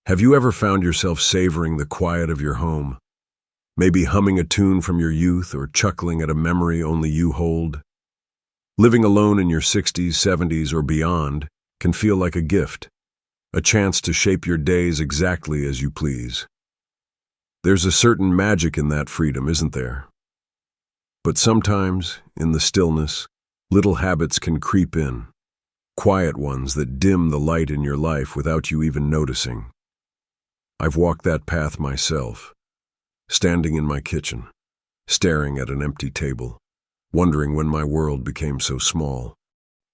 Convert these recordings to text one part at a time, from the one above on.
Have you ever found yourself savoring the quiet of your home? Maybe humming a tune from your youth or chuckling at a memory only you hold? Living alone in your 60s, 70s, or beyond can feel like a gift, a chance to shape your days exactly as you please. There's a certain magic in that freedom, isn't there? But sometimes, in the stillness, little habits can creep in, quiet ones that dim the light in your life without you even noticing. I've walked that path myself, standing in my kitchen, staring at an empty table, wondering when my world became so small.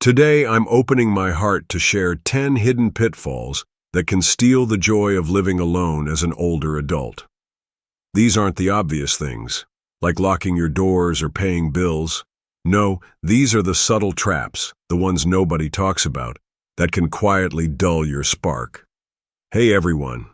Today, I'm opening my heart to share 10 hidden pitfalls that can steal the joy of living alone as an older adult. These aren't the obvious things, like locking your doors or paying bills. No, these are the subtle traps, the ones nobody talks about, that can quietly dull your spark. Hey everyone.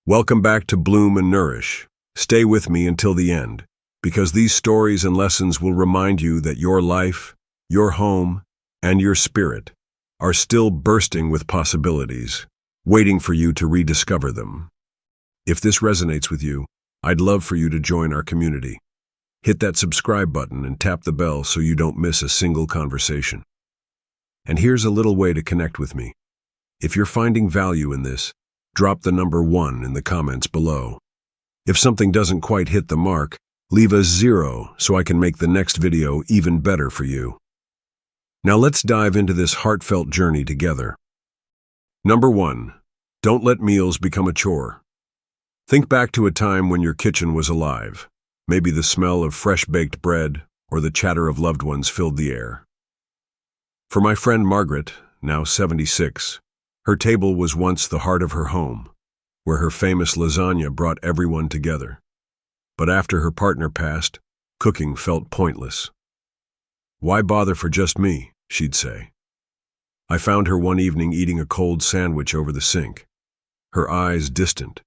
Welcome back to Bloom and Nourish. Stay with me until the end, because these stories and lessons will remind you that your life, your home, and your spirit are still bursting with possibilities, waiting for you to rediscover them. If this resonates with you, I'd love for you to join our community. Hit that subscribe button and tap the bell so you don't miss a single conversation. And here's a little way to connect with me. If you're finding value in this, drop the number 1 in the comments below. If something doesn't quite hit the mark, leave a 0 so I can make the next video even better for you. Now let's dive into this heartfelt journey together. Number 1. Don't let meals become a chore. Think back to a time when your kitchen was alive. Maybe the smell of fresh-baked bread or the chatter of loved ones filled the air. For my friend Margaret, now 76, her table was once the heart of her home, where her famous lasagna brought everyone together. But after her partner passed, cooking felt pointless. "Why bother for just me?" she'd say. I found her one evening eating a cold sandwich over the sink, her eyes distant,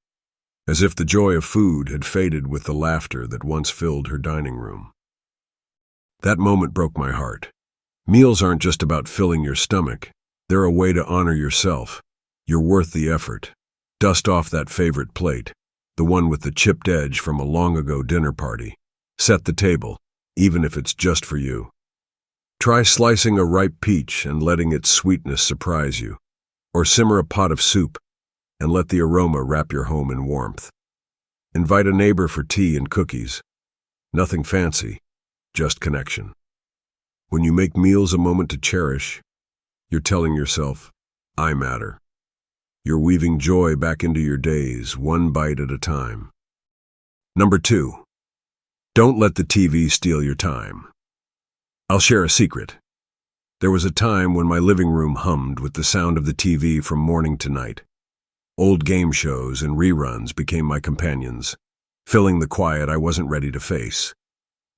as if the joy of food had faded with the laughter that once filled her dining room. That moment broke my heart. Meals aren't just about filling your stomach. They're a way to honor yourself. You're worth the effort. Dust off that favorite plate, the one with the chipped edge from a long-ago dinner party. Set the table, even if it's just for you. Try slicing a ripe peach and letting its sweetness surprise you, or simmer a pot of soup and let the aroma wrap your home in warmth. Invite a neighbor for tea and cookies. Nothing fancy, just connection. When you make meals a moment to cherish, you're telling yourself, I matter. You're weaving joy back into your days, one bite at a time. Number 2. Don't let the TV steal your time. I'll share a secret. There was a time when my living room hummed with the sound of the TV from morning to night. Old game shows and reruns became my companions, filling the quiet I wasn't ready to face.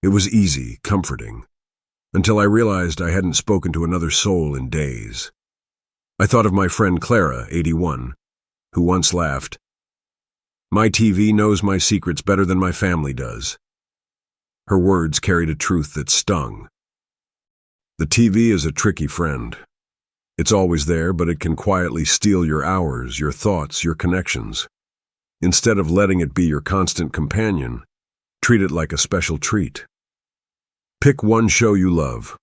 It was easy, comforting, until I realized I hadn't spoken to another soul in days. I thought of my friend Clara, 81, who once laughed, "My TV knows my secrets better than my family does." Her words carried a truth that stung. The TV is a tricky friend. It's always there, but it can quietly steal your hours, your thoughts, your connections. Instead of letting it be your constant companion, treat it like a special treat. Pick one show you love.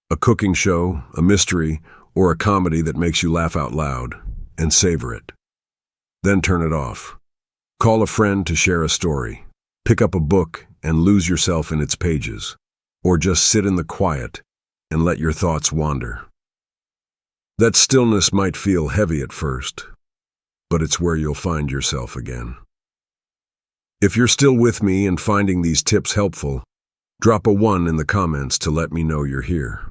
A cooking show, a mystery, or a comedy that makes you laugh out loud, and savor it. Then turn it off. Call a friend to share a story. Pick up a book and lose yourself in its pages. Or just sit in the quiet and let your thoughts wander. That stillness might feel heavy at first, but it's where you'll find yourself again. If you're still with me and finding these tips helpful, drop a 1 in the comments to let me know you're here.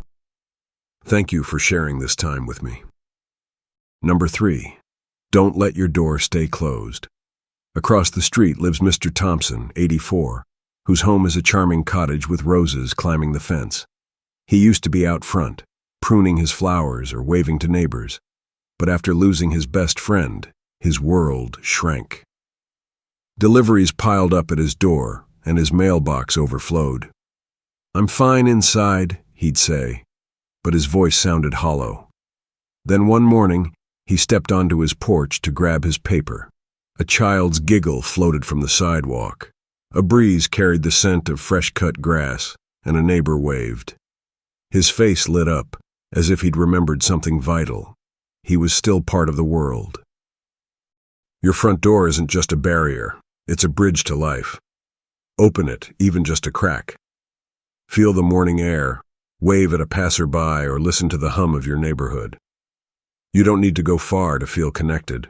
Thank you for sharing this time with me. Number 3. Don't let your door stay closed. Across the street lives Mr. Thompson, 84, whose home is a charming cottage with roses climbing the fence. He used to be out front, pruning his flowers or waving to neighbors, but after losing his best friend, his world shrank. Deliveries piled up at his door, and his mailbox overflowed. "I'm fine inside," he'd say, but his voice sounded hollow. Then one morning, He stepped onto his porch to grab his paper. A child's giggle floated from the sidewalk. A breeze carried the scent of fresh-cut grass, and a neighbor waved. His face lit up, as if he'd remembered something vital. He was still part of the world. Your front door isn't just a barrier, it's a bridge to life. Open it, even just a crack. Feel the morning air, wave at a passerby, or listen to the hum of your neighborhood. You don't need to go far to feel connected.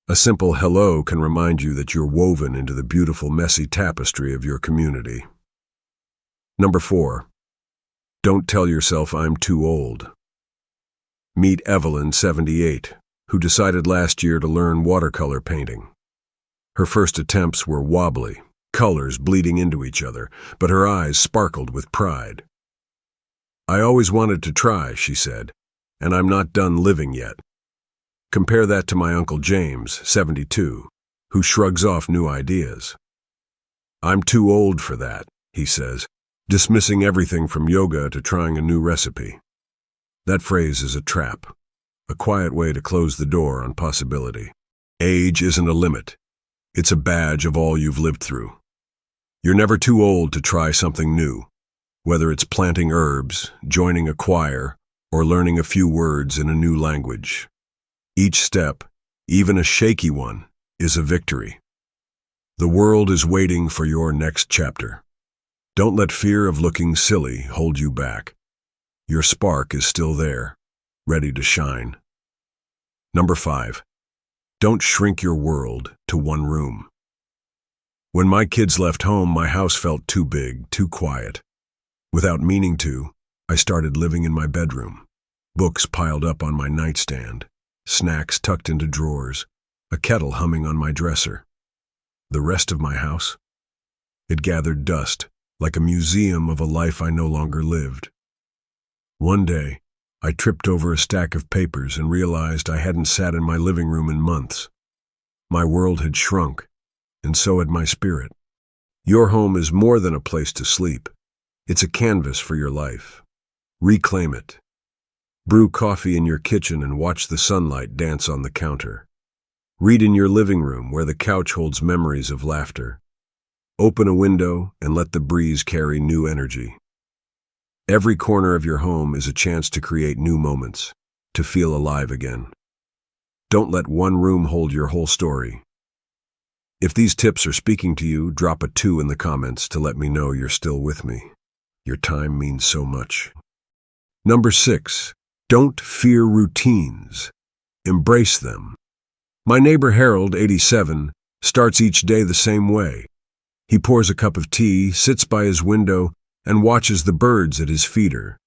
A simple hello can remind you that you're woven into the beautiful, messy tapestry of your community. Number 4. Don't tell yourself I'm too old. Meet Evelyn, 78, who decided last year to learn watercolor painting. Her first attempts were wobbly, colors bleeding into each other, but her eyes sparkled with pride. I always wanted to try, she said, and I'm not done living yet. Compare that to my Uncle James, 72, who shrugs off new ideas. I'm too old for that, he says, dismissing everything from yoga to trying a new recipe. That phrase is a trap, a quiet way to close the door on possibility. Age isn't a limit. It's a badge of all you've lived through. You're never too old to try something new, whether it's planting herbs, joining a choir, or learning a few words in a new language. Each step, even a shaky one, is a victory. The world is waiting for your next chapter. Don't let fear of looking silly hold you back. Your spark is still there, ready to shine. Number 5. Don't shrink your world to one room. When my kids left home, my house felt too big, too quiet. Without meaning to, I started living in my bedroom. Books piled up on my nightstand, snacks tucked into drawers, a kettle humming on my dresser. The rest of my house? It gathered dust, like a museum of a life I no longer lived. One day, I tripped over a stack of papers and realized I hadn't sat in my living room in months. My world had shrunk, and so had my spirit. Your home is more than a place to sleep. It's a canvas for your life. Reclaim it. Brew coffee in your kitchen and watch the sunlight dance on the counter. Read in your living room where the couch holds memories of laughter. Open a window and let the breeze carry new energy. Every corner of your home is a chance to create new moments, to feel alive again. Don't let one room hold your whole story. If these tips are speaking to you, drop a 2 in the comments to let me know you're still with me. Your time means so much. Number 6. Don't fear routines. Embrace them. My neighbor Harold, 87, starts each day the same way. He pours a cup of tea, sits by his window, and watches the birds at his feeder.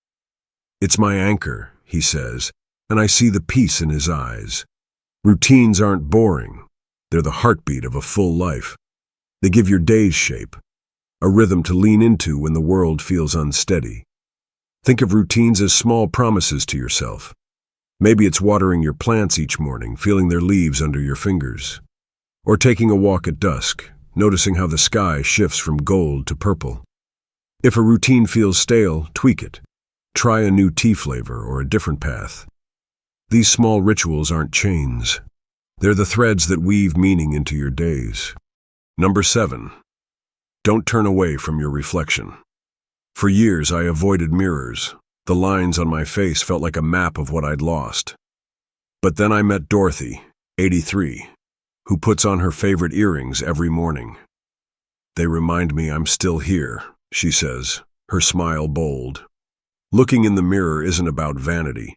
It's my anchor, he says, and I see the peace in his eyes. Routines aren't boring. They're the heartbeat of a full life. They give your days shape, a rhythm to lean into when the world feels unsteady. Think of routines as small promises to yourself. Maybe it's watering your plants each morning, feeling their leaves under your fingers. Or taking a walk at dusk, noticing how the sky shifts from gold to purple. If a routine feels stale, tweak it. Try a new tea flavor or a different path. These small rituals aren't chains. They're the threads that weave meaning into your days. Number 7. Don't turn away from your reflection. For years, I avoided mirrors. The lines on my face felt like a map of what I'd lost. But then I met Dorothy, 83, who puts on her favorite earrings every morning. They remind me I'm still here, she says, her smile bold. Looking in the mirror isn't about vanity.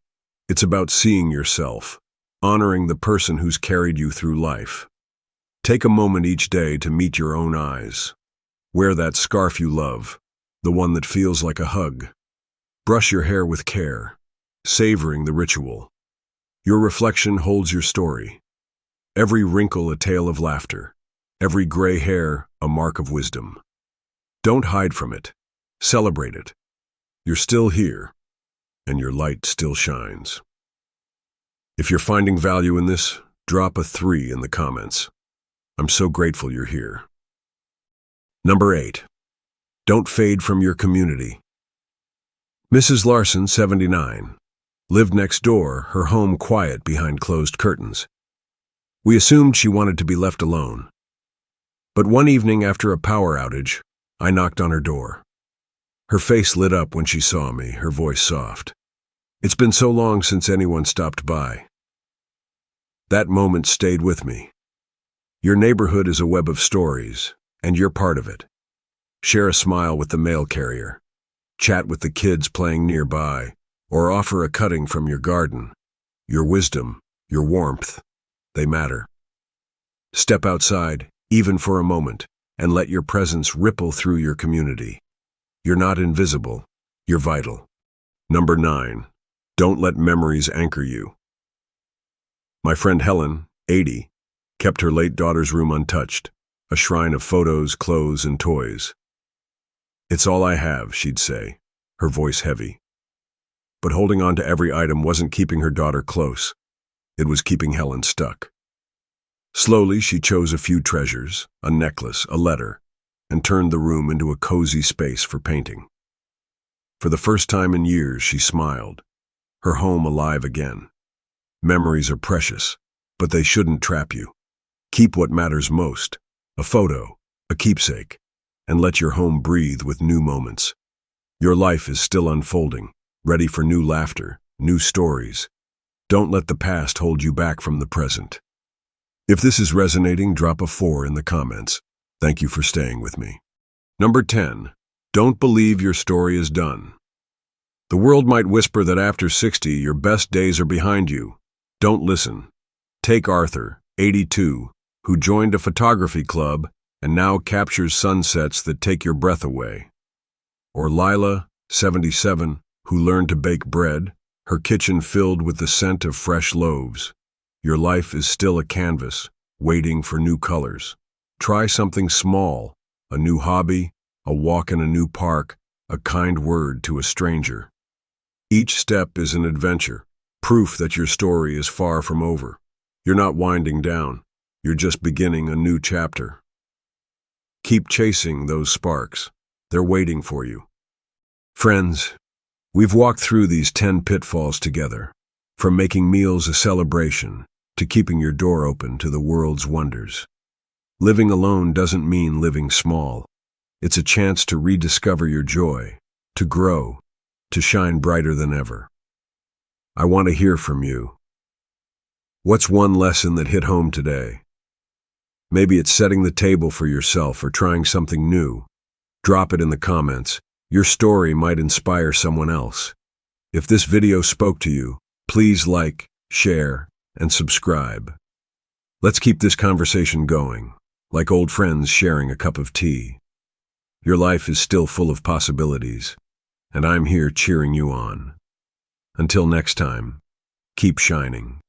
It's about seeing yourself, honoring the person who's carried you through life. Take a moment each day to meet your own eyes. Wear that scarf you love, the one that feels like a hug. Brush your hair with care, savoring the ritual. Your reflection holds your story. Every wrinkle a tale of laughter, every gray hair a mark of wisdom. Don't hide from it. Celebrate it. You're still here, and your light still shines. If you're finding value in this, drop a 3 in the comments. I'm so grateful you're here. Number 8. Don't fade from your community. Mrs. Larson, 79, lived next door, her home quiet behind closed curtains. We assumed she wanted to be left alone. But one evening after a power outage, I knocked on her door. Her face lit up when she saw me, her voice soft. "It's been so long since anyone stopped by." That moment stayed with me. Your neighborhood is a web of stories, and you're part of it. Share a smile with the mail carrier, chat with the kids playing nearby, or offer a cutting from your garden. Your wisdom, your warmth, they matter. Step outside, even for a moment, and let your presence ripple through your community. You're not invisible, you're vital. Number 9, don't let memories anchor you. My friend Helen, 80, kept her late daughter's room untouched, a shrine of photos, clothes, and toys. "It's all I have," she'd say, her voice heavy. But holding on to every item wasn't keeping her daughter close. It was keeping Helen stuck. Slowly, she chose a few treasures, a necklace, a letter, and turned the room into a cozy space for painting. For the first time in years, she smiled, her home alive again. Memories are precious, but they shouldn't trap you. Keep what matters most, a photo, a keepsake, and let your home breathe with new moments. Your life is still unfolding, ready for new laughter, new stories. Don't let the past hold you back from the present. If this is resonating, drop a 4 in the comments. Thank you for staying with me. Number 10, don't believe your story is done. The world might whisper that after 60, your best days are behind you. Don't listen. Take Arthur, 82, who joined a photography club and now captures sunsets that take your breath away. Or Lila, 77, who learned to bake bread, her kitchen filled with the scent of fresh loaves. Your life is still a canvas, waiting for new colors. Try something small, a new hobby, a walk in a new park, a kind word to a stranger. Each step is an adventure, proof that your story is far from over. You're not winding down, you're just beginning a new chapter. Keep chasing those sparks. They're waiting for you. Friends, we've walked through these 10 pitfalls together, from making meals a celebration to keeping your door open to the world's wonders. Living alone doesn't mean living small. It's a chance to rediscover your joy, to grow, to shine brighter than ever. I want to hear from you. What's one lesson that hit home today? Maybe it's setting the table for yourself or trying something new. Drop it in the comments. Your story might inspire someone else. If this video spoke to you, please like, share, and subscribe. Let's keep this conversation going, like old friends sharing a cup of tea. Your life is still full of possibilities, and I'm here cheering you on. Until next time, keep shining.